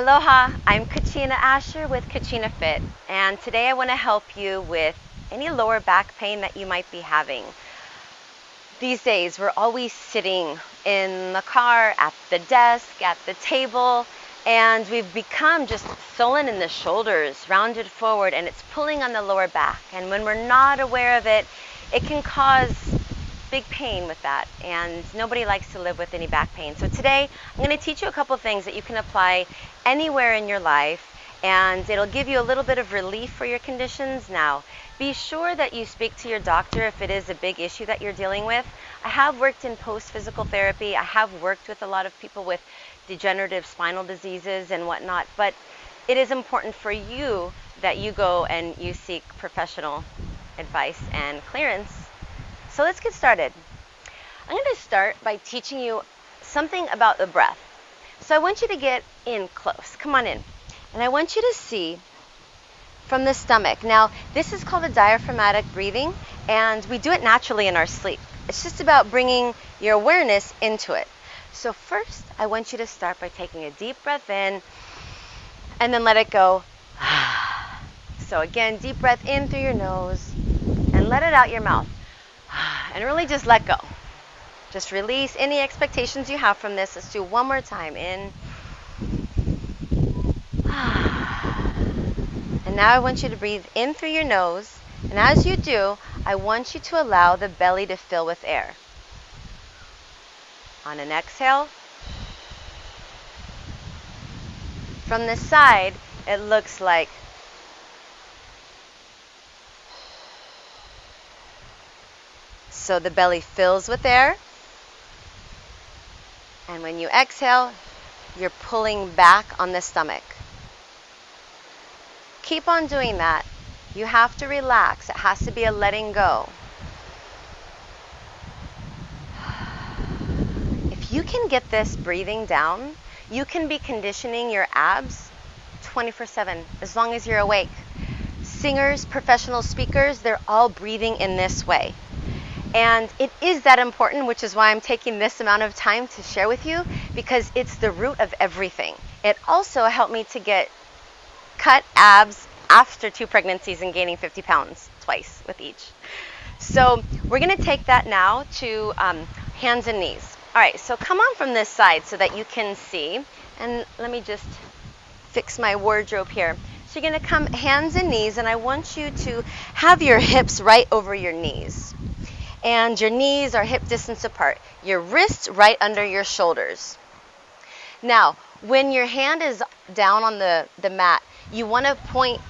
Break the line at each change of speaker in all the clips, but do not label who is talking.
Aloha, I'm Kachina Asher with Kachina Fit, and today I want to help you with any lower back pain that you might be having. These days, we're always sitting in the car, at the desk, at the table, and we've become just sullen in the shoulders, rounded forward, and it's pulling on the lower back. And when we're not aware of it, it can cause big pain with that, and nobody likes to live with any back pain. So today I'm going to teach you a couple things that you can apply anywhere in your life, and it'll give you a little bit of relief for your conditions. Now, be sure that you speak to your doctor if it is a big issue that you're dealing with. I have worked in post-physical therapy. I have worked with a lot of people with degenerative spinal diseases and whatnot, but it is important for you that you go and you seek professional advice and clearance. So let's get started. I'm going to start by teaching you something about the breath. So I want you to get in close. Come on in. And I want you to see from the stomach. Now, this is called a diaphragmatic breathing, and we do it naturally in our sleep. It's just about bringing your awareness into it. So first, I want you to start by taking a deep breath in, and then let it go. So again, deep breath in through your nose, and let it out your mouth. And really just let go. Just release any expectations you have from this. Let's do one more time. In. And now I want you to breathe in through your nose. And as you do, I want you to allow the belly to fill with air. On an exhale, from the side, it looks like so the belly fills with air, and when you exhale, you're pulling back on the stomach. Keep on doing that. You have to relax. It has to be a letting go. If you can get this breathing down, you can be conditioning your abs 24/7, as long as you're awake. Singers, professional speakers, they're all breathing in this way. And it is that important, which is why I'm taking this amount of time to share with you, because it's the root of everything. It also helped me to get cut abs after 2 pregnancies and gaining 50 pounds twice with each. So we're going to take that now to hands and knees. All right, so come on from this side so that you can see. And let me just fix my wardrobe here. So you're going to come hands and knees, and I want you to have your hips right over your knees. And your knees are hip distance apart. Your wrists right under your shoulders. Now, when your hand is down on the mat, you want to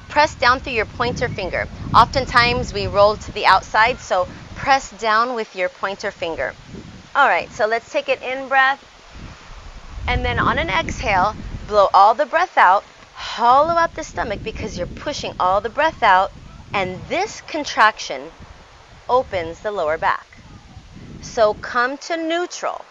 press down through your pointer finger. Oftentimes we roll to the outside, so press down with your pointer finger. All right, so let's take an in breath. And then on an exhale, blow all the breath out, hollow out the stomach because you're pushing all the breath out, and this contraction opens the lower back. So come to neutral.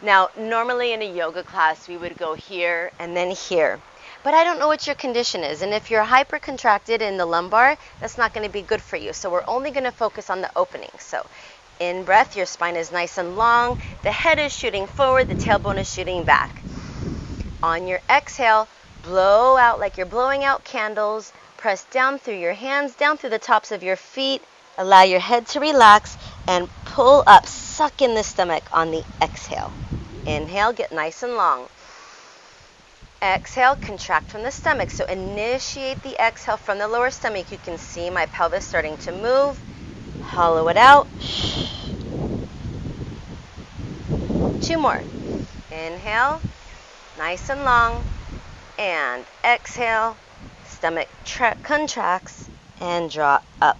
Now, normally in a yoga class, we would go here and then here. But I don't know what your condition is. And if you're hypercontracted in the lumbar, that's not going to be good for you. So we're only going to focus on the opening. So in breath, your spine is nice and long. The head is shooting forward. The tailbone is shooting back. On your exhale, blow out like you're blowing out candles. Press down through your hands, down through the tops of your feet. Allow your head to relax and pull up. Suck in the stomach on the exhale. Inhale, get nice and long. Exhale, contract from the stomach. So initiate the exhale from the lower stomach. You can see my pelvis starting to move. Hollow it out. 2 more. Inhale, nice and long. And exhale, stomach contracts and draw up.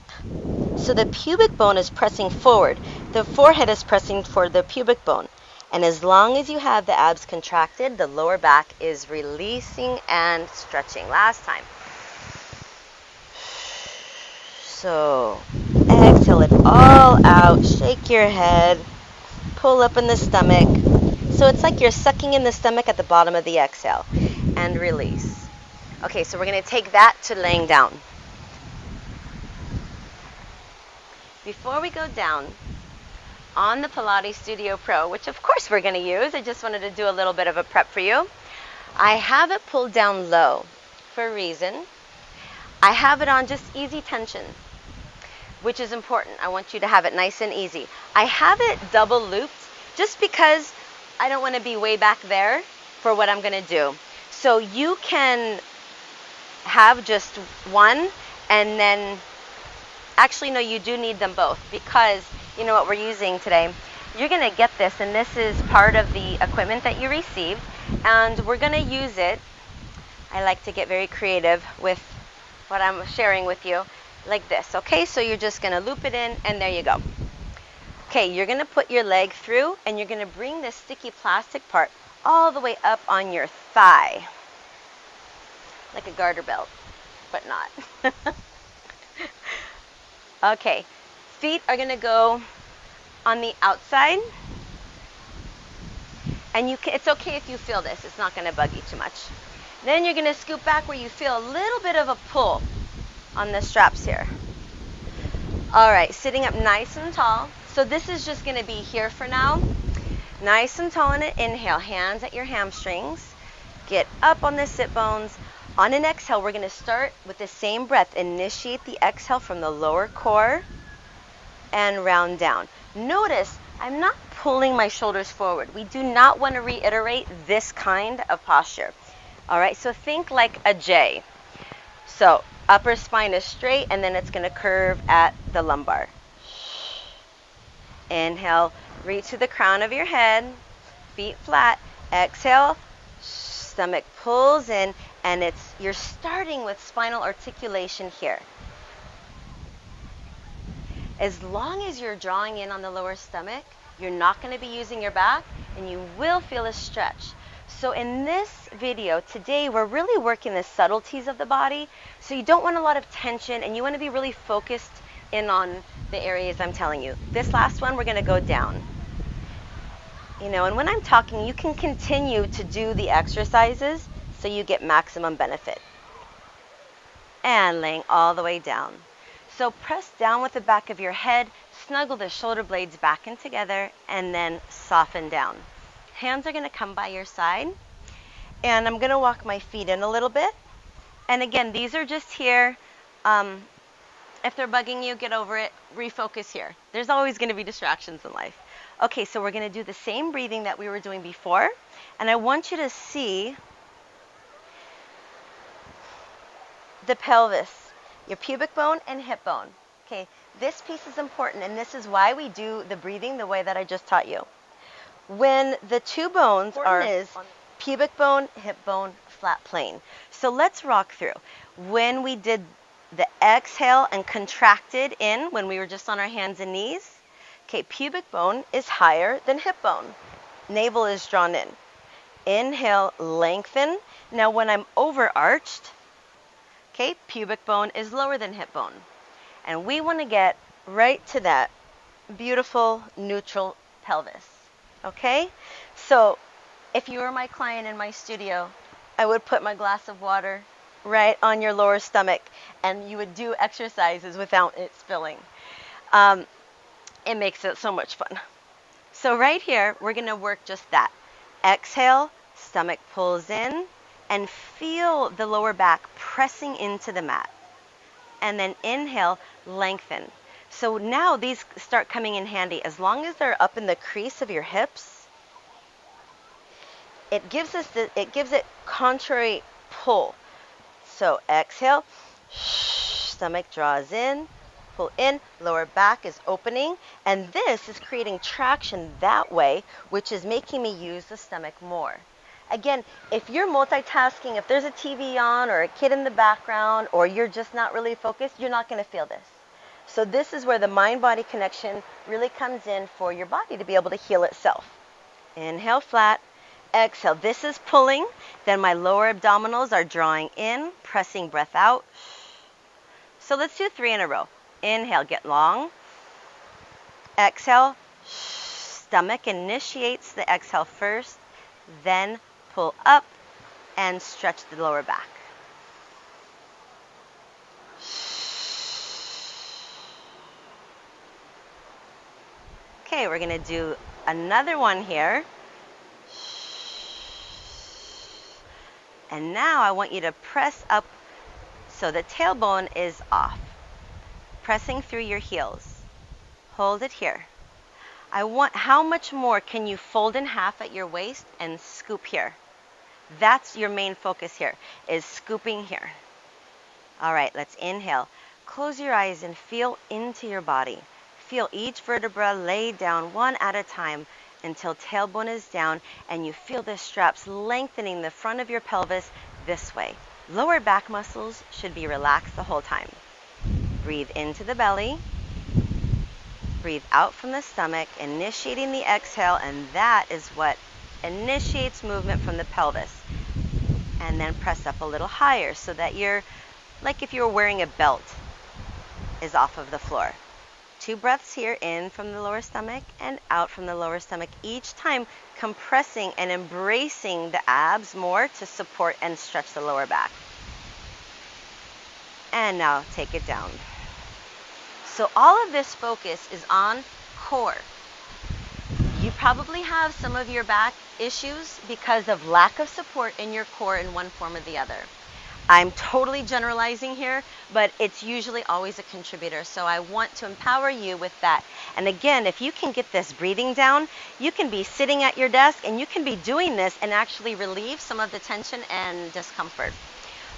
So the pubic bone is pressing forward. The forehead is pressing for the pubic bone. And as long as you have the abs contracted, the lower back is releasing and stretching. Last time. So exhale it all out. Shake your head. Pull up in the stomach. So it's like you're sucking in the stomach at the bottom of the exhale. And release. Okay, so we're going to take that to laying down. Before we go down, on the Pilates Studio Pro, which of course we're going to use, I just wanted to do a little bit of a prep for you. I have it pulled down low for a reason. I have it on just easy tension, which is important. I want you to have it nice and easy. I have it double looped just because I don't want to be way back there for what I'm going to do. So you can have just one, and then actually no, you do need them both, because you know what we're using today. You're going to get this, and this is part of the equipment that you received, and we're going to use it. I like to get very creative with what I'm sharing with you, like this. Okay, so you're just going to loop it in, and there you go. Okay, you're going to put your leg through, and you're going to bring this sticky plastic part all the way up on your thigh, like a garter belt, but not. Okay, feet are going to go on the outside, and it's okay if you feel this. It's not going to bug you too much. Then you're going to scoop back where you feel a little bit of a pull on the straps here. All right, sitting up nice and tall. So this is just going to be here for now. Nice and tall on an inhale, hands at your hamstrings. Get up on the sit bones. On an exhale, we're going to start with the same breath. Initiate the exhale from the lower core and round down. Notice I'm not pulling my shoulders forward. We do not want to reiterate this kind of posture. All right, so think like a J. So upper spine is straight, and then it's going to curve at the lumbar. Inhale, reach to the crown of your head, feet flat. Exhale, stomach pulls in, and you're starting with spinal articulation here. As long as you're drawing in on the lower stomach, you're not going to be using your back, and you will feel a stretch. So in this video today, we're really working the subtleties of the body. So you don't want a lot of tension, and you want to be really focused in on the areas I'm telling you. This last one, we're going to go down. And when I'm talking, you can continue to do the exercises so you get maximum benefit. And laying all the way down. So press down with the back of your head, snuggle the shoulder blades back in together, and then soften down. Hands are going to come by your side, and I'm going to walk my feet in a little bit. And again, these are just here. If they're bugging you, get over it. Refocus here. There's always going to be distractions in life. Okay, so we're going to do the same breathing that we were doing before, and I want you to see the pelvis, your pubic bone and hip bone. Okay, this piece is important, and this is why we do the breathing the way that I just taught you. When the two bones are pubic bone, hip bone, flat plane. So let's rock through. When we did the exhale and contracted in, when we were just on our hands and knees, okay, pubic bone is higher than hip bone. Navel is drawn in. Inhale, lengthen. Now when I'm overarched, okay, pubic bone is lower than hip bone. And we want to get right to that beautiful neutral pelvis. Okay? So if you were my client in my studio, I would put my glass of water right on your lower stomach, and you would do exercises without it spilling. It makes it so much fun. So right here, we're going to work just that. Exhale, stomach pulls in, and feel the lower back pressing into the mat. And then inhale, lengthen. So now these start coming in handy. As long as they're up in the crease of your hips, it gives it contrary pull. So exhale, stomach draws in, pull in, lower back is opening, and this is creating traction that way, which is making me use the stomach more. Again, if you're multitasking, if there's a TV on or a kid in the background, or you're just not really focused, you're not going to feel this. So this is where the mind-body connection really comes in for your body to be able to heal itself. Inhale, flat. Exhale. This is pulling. Then my lower abdominals are drawing in, pressing breath out. So let's do 3 in a row. Inhale, get long. Exhale, stomach initiates the exhale first, then pull up and stretch the lower back. Okay, we're going to do another one here. And now I want you to press up so the tailbone is off. Pressing through your heels. Hold it here. How much more can you fold in half at your waist and scoop here? That's your main focus here, is scooping here. All right, let's inhale. Close your eyes and feel into your body. Feel each vertebra lay down one at a time until tailbone is down and you feel the straps lengthening the front of your pelvis this way. Lower back muscles should be relaxed the whole time. Breathe into the belly. Breathe out from the stomach, initiating the exhale, and that is what initiates movement from the pelvis. And then press up a little higher so that you're, like if you were wearing a belt, is off of the floor. 2 breaths here, in from the lower stomach and out from the lower stomach, each time compressing and embracing the abs more to support and stretch the lower back. And now take it down. So all of this focus is on core. You probably have some of your back issues because of lack of support in your core in one form or the other. I'm totally generalizing here, but it's usually always a contributor. So I want to empower you with that. And again, if you can get this breathing down, you can be sitting at your desk and you can be doing this and actually relieve some of the tension and discomfort.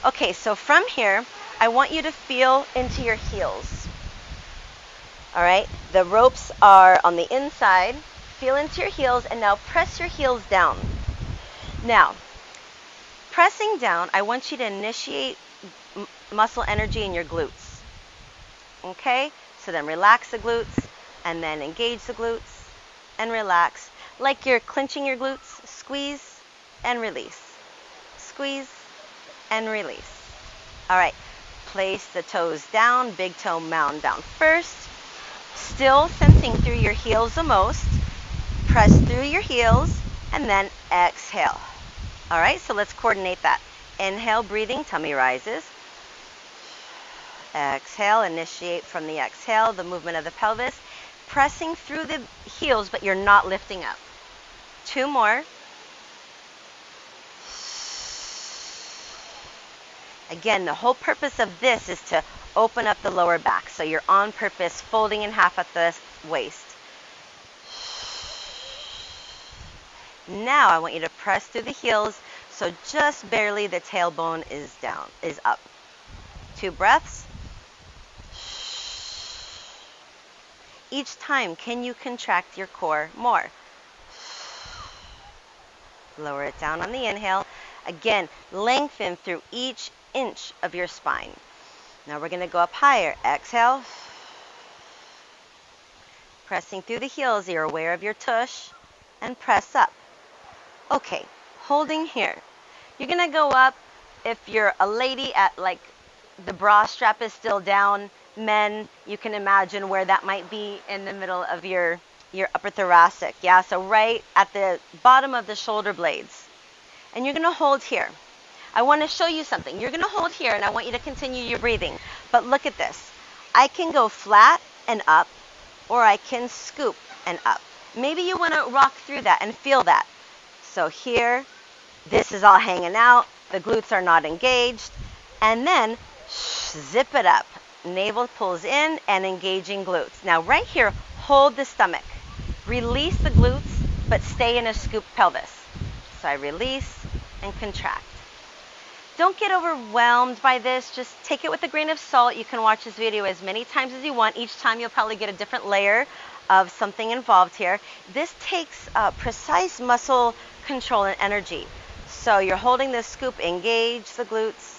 Okay, so from here, I want you to feel into your heels. All right, the ropes are on the inside. Feel into your heels and now press your heels down. Now, pressing down, I want you to initiate muscle energy in your glutes. Okay, so then relax the glutes and then engage the glutes and relax. Like you're clenching your glutes, squeeze and release. Squeeze and release. All right, place the toes down, big toe mound down first. Still sensing through your heels the most. Press through your heels and then exhale. All right, so let's coordinate that. Inhale, breathing, tummy rises. Exhale, initiate from the exhale, the movement of the pelvis. Pressing through the heels, but you're not lifting up. 2 more. Again, the whole purpose of this is to open up the lower back. So you're on purpose folding in half at the waist. Now I want you to press through the heels so just barely the tailbone is down, is up. 2 breaths. Each time, can you contract your core more? Lower it down on the inhale. Again, lengthen through each inch of your spine. Now we're going to go up higher. Exhale. Pressing through the heels, you're aware of your tush, and press up. Okay, holding here. You're going to go up if you're a lady at like the bra strap is still down. Men, you can imagine where that might be in the middle of your upper thoracic. Yeah, so right at the bottom of the shoulder blades. And you're going to hold here. I want to show you something. You're going to hold here and I want you to continue your breathing. But look at this. I can go flat and up, or I can scoop and up. Maybe you want to rock through that and feel that. So here, this is all hanging out. The glutes are not engaged. And then zip it up. Navel pulls in and engaging glutes. Now right here, hold the stomach. Release the glutes, but stay in a scoop pelvis. So I release and contract. Don't get overwhelmed by this. Just take it with a grain of salt. You can watch this video as many times as you want. Each time you'll probably get a different layer of something involved here. This takes precise muscle control and energy. So you're holding this scoop, engage the glutes.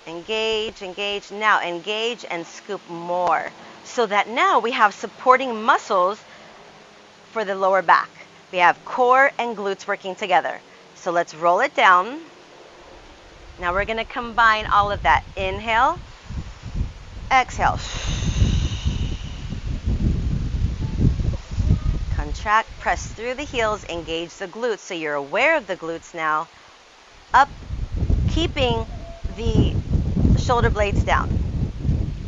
Engage, engage. Now engage and scoop more. So that now we have supporting muscles for the lower back. We have core and glutes working together. So let's roll it down. Now we're going to combine all of that. Inhale, exhale. Contract, press through the heels, engage the glutes. So you're aware of the glutes now. Up, keeping the shoulder blades down.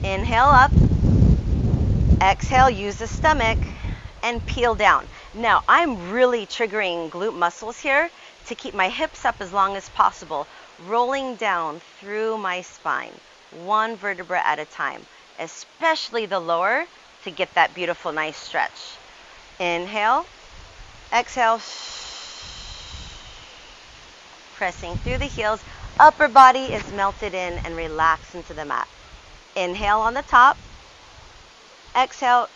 Inhale up, exhale, use the stomach, and peel down. Now I'm really triggering glute muscles here to keep my hips up as long as possible rolling down through my spine, one vertebra at a time, especially the lower, to get that beautiful, nice stretch. Inhale, exhale, pressing through the heels. Upper body is melted in and relaxed into the mat. Inhale on the top, exhale.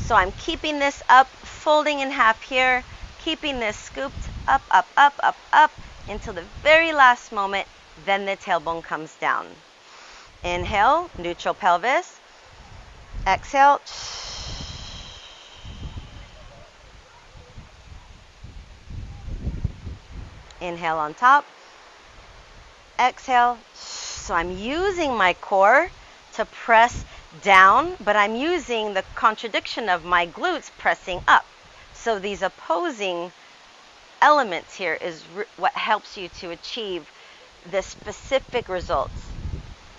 So I'm keeping this up, folding in half here, keeping this scooped up, up, up, up, up, until the very last moment, then the tailbone comes down. Inhale, neutral pelvis. Exhale. Inhale on top. Exhale. So I'm using my core to press down, but I'm using the contradiction of my glutes pressing up. So these opposing elements here is what helps you to achieve the specific results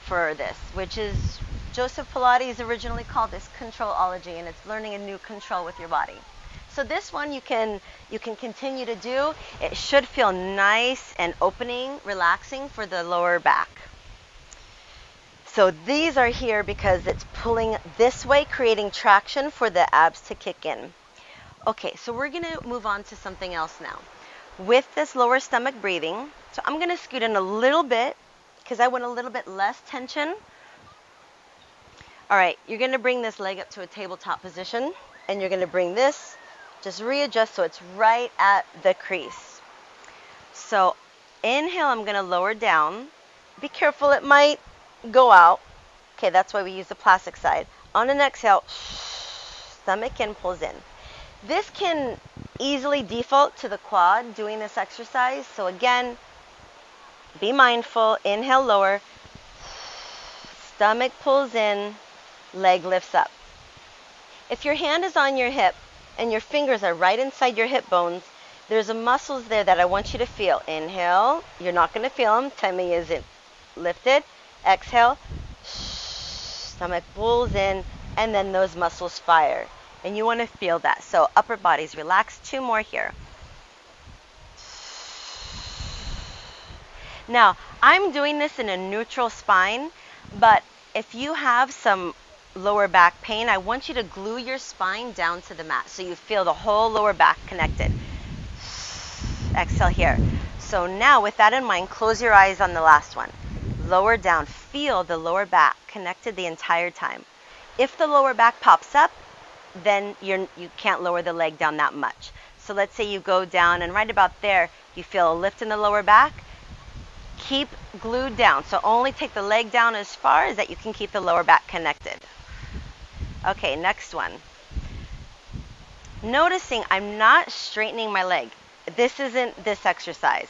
for this, which is Joseph Pilates originally called this controlology, and it's learning a new control with your body. So this one you can continue to do. It should feel nice and opening, relaxing for the lower back. So these are here because it's pulling this way, creating traction for the abs to kick in. Okay, so we're going to move on to something else now. With this lower stomach breathing, so I'm going to scoot in a little bit because I want a little bit less tension. All right, you're going to bring this leg up to a tabletop position, and you're going to bring this, just readjust so it's right at the crease. So inhale, I'm going to lower down. Be careful, it might go out. Okay, that's why we use the plastic side. On an exhale, stomach in, pulls in. This can easily default to the quad doing this exercise. So again, be mindful. Inhale, lower. Stomach pulls in, leg lifts up. If your hand is on your hip and your fingers are right inside your hip bones, there's a muscles there that I want you to feel. Inhale, you're not going to feel them. Tummy isn't lifted. Exhale, stomach pulls in, and then those muscles fire. And you want to feel that. So upper body's relaxed. 2 more here. Now, I'm doing this in a neutral spine, but if you have some lower back pain, I want you to glue your spine down to the mat so you feel the whole lower back connected. Exhale here. So now with that in mind, close your eyes on the last one. Lower down. Feel the lower back connected the entire time. If the lower back pops up, then you can't lower the leg down that much. So let's say you go down and right about there, you feel a lift in the lower back. Keep glued down. So only take the leg down as far as that you can keep the lower back connected. Okay, next one. Noticing I'm not straightening my leg. This isn't this exercise.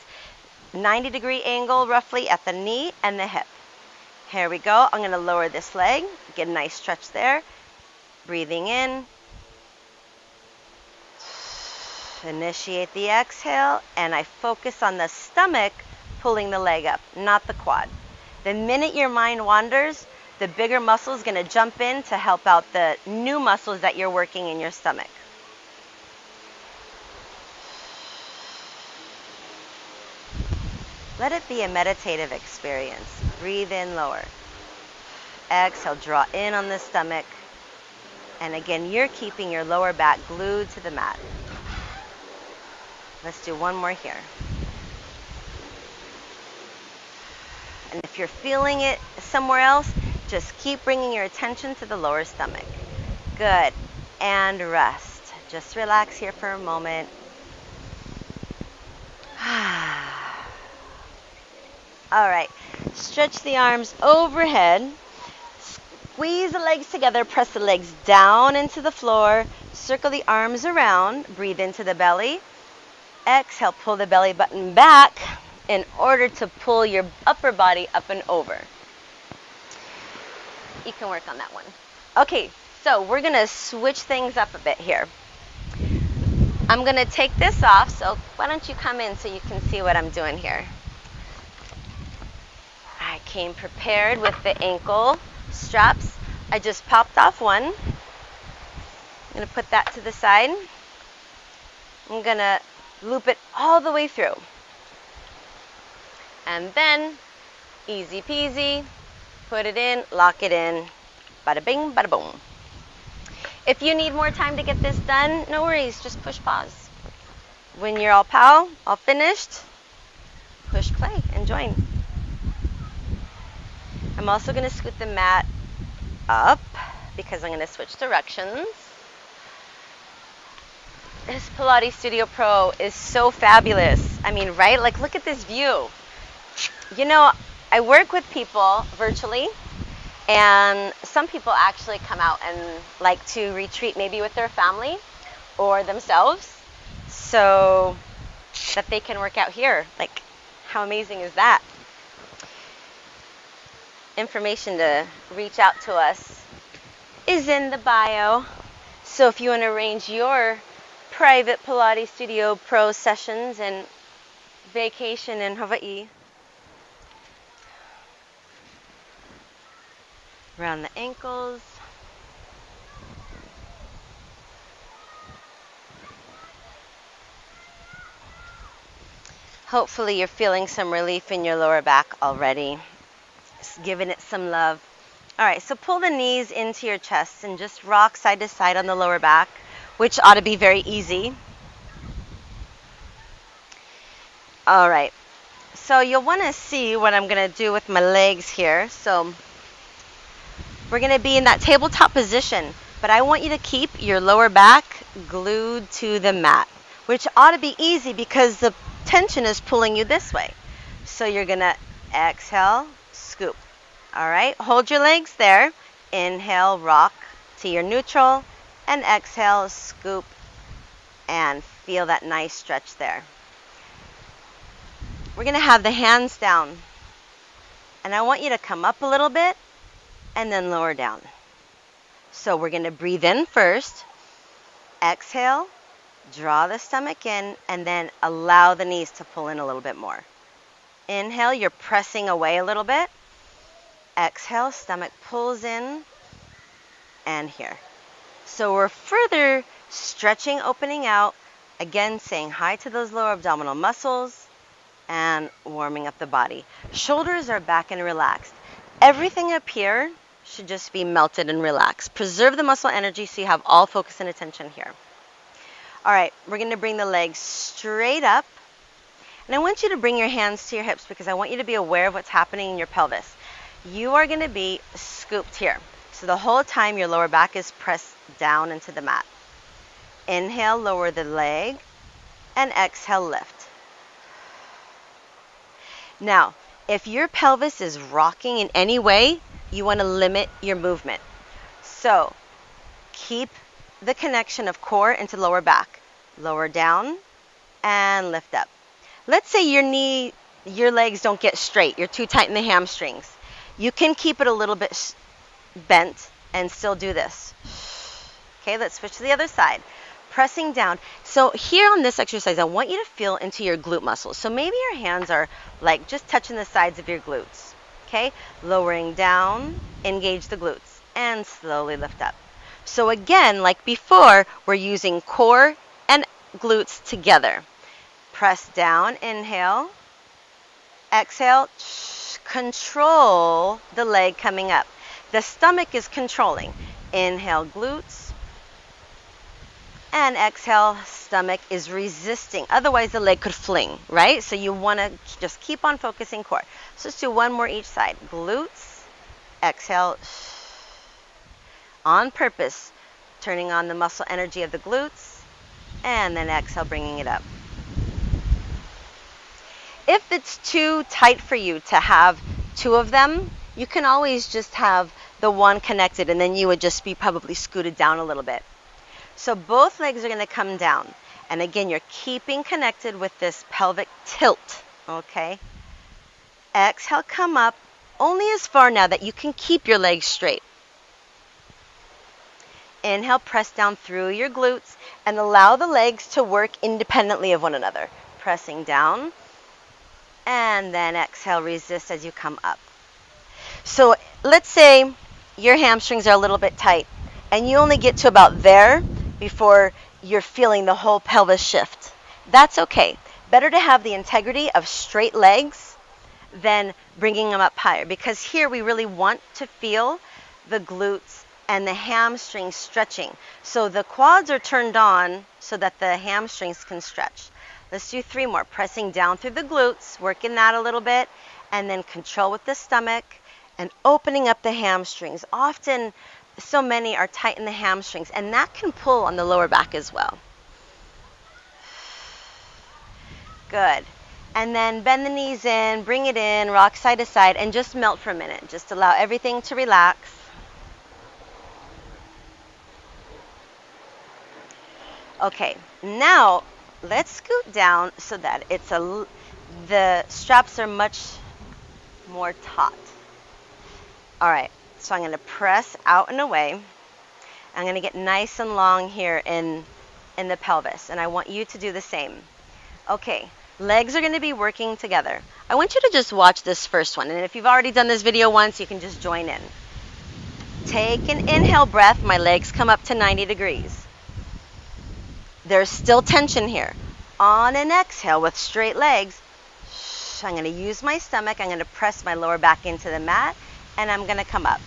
90-degree angle roughly at the knee and the hip. Here we go. I'm going to lower this leg. Get a nice stretch there. Breathing in. Initiate the exhale, and I focus on the stomach pulling the leg up, not the quad. The minute your mind wanders, the bigger muscle is going to jump in to help out the new muscles that you're working in your stomach. Let it be a meditative experience. Breathe in, lower. Exhale, draw in on the stomach. And again, you're keeping your lower back glued to the mat. Let's do one more here. And if you're feeling it somewhere else, just keep bringing your attention to the lower stomach. Good. And rest. Just relax here for a moment. All right. Stretch the arms overhead. Squeeze the legs together. Press the legs down into the floor. Circle the arms around. Breathe into the belly. Exhale, pull the belly button back in order to pull your upper body up and over. You can work on that one. Okay, so we're going to switch things up a bit here. I'm going to take this off, so why don't you come in so you can see what I'm doing here. I came prepared with the ankle straps. I just popped off one. I'm going to put that to the side. I'm going to loop it all the way through. And then, easy peasy, put it in, lock it in, bada bing, bada boom. If you need more time to get this done, no worries, just push pause. When you're all finished, push play and join. I'm also going to scoot the mat up because I'm going to switch directions. This Pilates Studio Pro is so fabulous. I mean, right? Like, look at this view. You know, I work with people virtually, and some people actually come out and like to retreat maybe with their family or themselves so that they can work out here. Like, how amazing is that? Information to reach out to us is in the bio. So if you want to arrange your private Pilates Studio Pro sessions and vacation in Hawaii, around the ankles. Hopefully you're feeling some relief in your lower back already. Just giving it some love. All right, so pull the knees into your chest and just rock side to side on the lower back, which ought to be very easy. All right, so you'll want to see what I'm going to do with my legs here. So we're going to be in that tabletop position, but I want you to keep your lower back glued to the mat, which ought to be easy because the tension is pulling you this way. So you're going to exhale, scoop. All right, hold your legs there. Inhale, rock to your neutral, and exhale, scoop, and feel that nice stretch there. We're going to have the hands down, and I want you to come up a little bit and then lower down. So we're going to breathe in first, exhale, draw the stomach in, and then allow the knees to pull in a little bit more. Inhale, you're pressing away a little bit. Exhale, stomach pulls in, and here. So we're further stretching, opening out, again saying hi to those lower abdominal muscles and warming up the body. Shoulders are back and relaxed. Everything up here should just be melted and relaxed. Preserve the muscle energy so you have all focus and attention here. All right, we're going to bring the legs straight up. And I want you to bring your hands to your hips because I want you to be aware of what's happening in your pelvis. You are going to be scooped here. So the whole time your lower back is pressed down into the mat. Inhale, lower the leg, and exhale, lift. Now, if your pelvis is rocking in any way, you want to limit your movement. So keep the connection of core into lower back. Lower down and lift up. Let's say your legs don't get straight. You're too tight in the hamstrings. You can keep it a little bit bent and still do this. Okay, let's switch to the other side. Pressing down. So here on this exercise, I want you to feel into your glute muscles. So maybe your hands are like just touching the sides of your glutes. Okay, lowering down, engage the glutes, and slowly lift up. So again, like before, we're using core and glutes together. Press down, inhale, exhale, control the leg coming up. The stomach is controlling. Inhale, glutes, and exhale, stomach is resisting. Otherwise, the leg could fling, right? So you want to just keep on focusing core. So let's do one more each side. Glutes, exhale, on purpose, turning on the muscle energy of the glutes, and then exhale, bringing it up. If it's too tight for you to have two of them, you can always just have the one connected, and then you would just be probably scooted down a little bit. So both legs are going to come down. And again, you're keeping connected with this pelvic tilt, okay? Exhale, come up only as far now that you can keep your legs straight. Inhale, press down through your glutes and allow the legs to work independently of one another. Pressing down, and then exhale, resist as you come up. So let's say your hamstrings are a little bit tight and you only get to about there before you're feeling the whole pelvis shift. That's okay. Better to have the integrity of straight legs than bringing them up higher, because here we really want to feel the glutes and the hamstrings stretching. So the quads are turned on so that the hamstrings can stretch. Let's do 3 more, pressing down through the glutes, working that a little bit, and then control with the stomach and opening up the hamstrings. Often, so many are tight in the hamstrings, and that can pull on the lower back as well. Good. And then bend the knees in, bring it in, rock side to side, and just melt for a minute. Just allow everything to relax. Okay, now let's scoot down so that the straps are much more taut. All right, so I'm going to press out and away. I'm going to get nice and long here in the pelvis, and I want you to do the same. Okay, legs are going to be working together. I want you to just watch this first one, and if you've already done this video once, you can just join in. Take an inhale breath. My legs come up to 90 degrees. There's still tension here. On an exhale with straight legs, I'm going to use my stomach. I'm going to press my lower back into the mat, and I'm going to come up.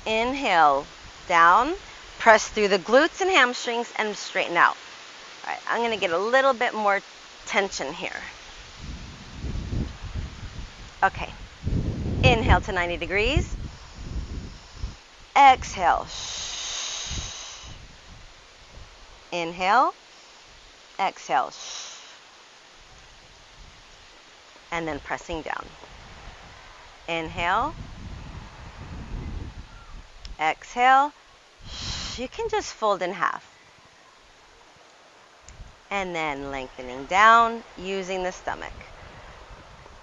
Inhale, down, press through the glutes and hamstrings, and straighten out. All right, I'm going to get a little bit more tension here. Okay, inhale to 90 degrees. Exhale. Inhale, exhale, and then pressing down. Inhale, exhale. You can just fold in half. And then lengthening down using the stomach.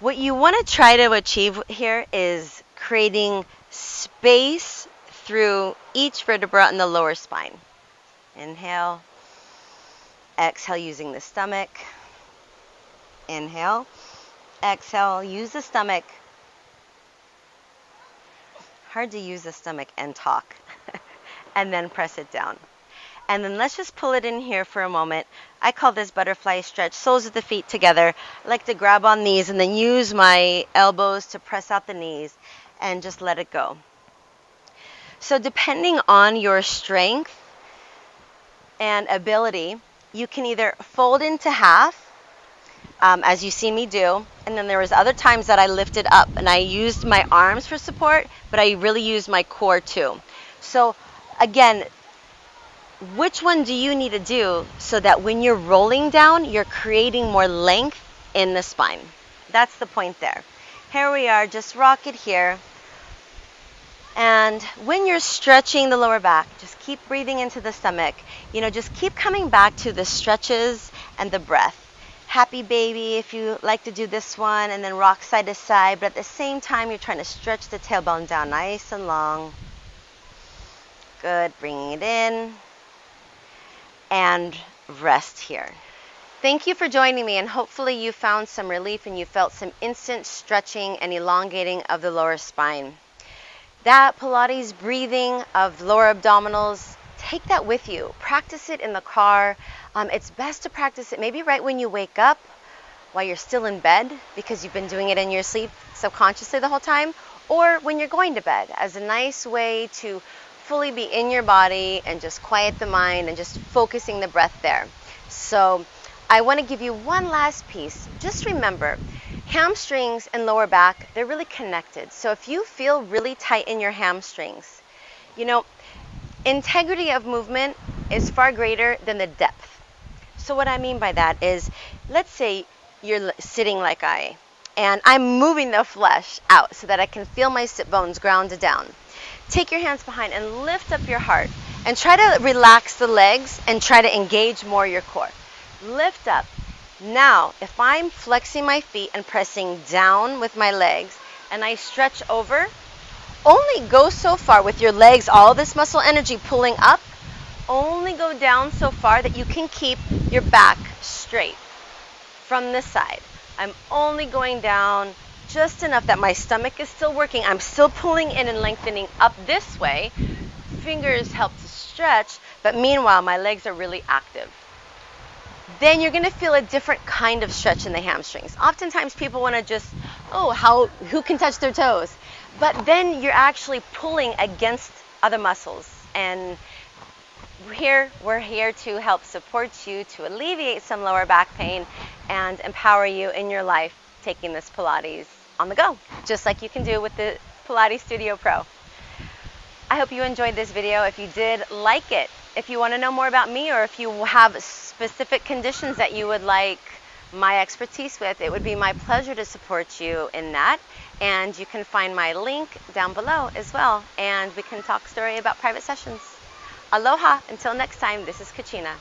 What you want to try to achieve here is creating space through each vertebra in the lower spine. Inhale, exhale using the stomach. Inhale, exhale, use the stomach. Hard to use the stomach and talk. And then press it down. And then let's just pull it in here for a moment. I call this butterfly stretch. Soles of the feet together. I like to grab on these and then use my elbows to press out the knees and just let it go. So depending on your strength and ability, you can either fold into half, as you see me do, and then there was other times that I lifted up and I used my arms for support, but I really used my core too. So again, which one do you need to do so that when you're rolling down, you're creating more length in the spine? That's the point there. Here we are, just rock it here. And when you're stretching the lower back, just keep breathing into the stomach. You know, just keep coming back to the stretches and the breath. Happy baby, if you like to do this one, and then rock side to side, but at the same time, you're trying to stretch the tailbone down nice and long. Good, bringing it in. And rest here. Thank you for joining me, and hopefully you found some relief and you felt some instant stretching and elongating of the lower spine. That Pilates breathing of lower abdominals, take that with you. Practice it in the car. It's best to practice it maybe right when you wake up while you're still in bed because you've been doing it in your sleep subconsciously the whole time, or when you're going to bed as a nice way to fully be in your body and just quiet the mind and just focusing the breath there. So I want to give you one last piece. Just remember, hamstrings and lower back, they're really connected. So if you feel really tight in your hamstrings, you know, integrity of movement is far greater than the depth. So what I mean by that is, let's say you're sitting like and I'm moving the flesh out so that I can feel my sit bones grounded down. Take your hands behind and lift up your heart and try to relax the legs and try to engage more your core. Lift up. Now, if I'm flexing my feet and pressing down with my legs and I stretch over, only go so far with your legs, all this muscle energy pulling up, only go down so far that you can keep your back straight from this side. I'm only going down just enough that my stomach is still working. I'm still pulling in and lengthening up this way. Fingers help to stretch, but meanwhile, my legs are really active. Then you're going to feel a different kind of stretch in the hamstrings. Oftentimes, people want to just who can touch their toes? But then you're actually pulling against other muscles. And we're here to help support you, to alleviate some lower back pain and empower you in your life taking this Pilates on the go, just like you can do with the Pilates Studio Pro. I hope you enjoyed this video. If you did, like it. If you want to know more about me, or if you have specific conditions that you would like my expertise with, it would be my pleasure to support you in that. And you can find my link down below as well, and we can talk story about private sessions. Aloha, until next time, this is Kachina.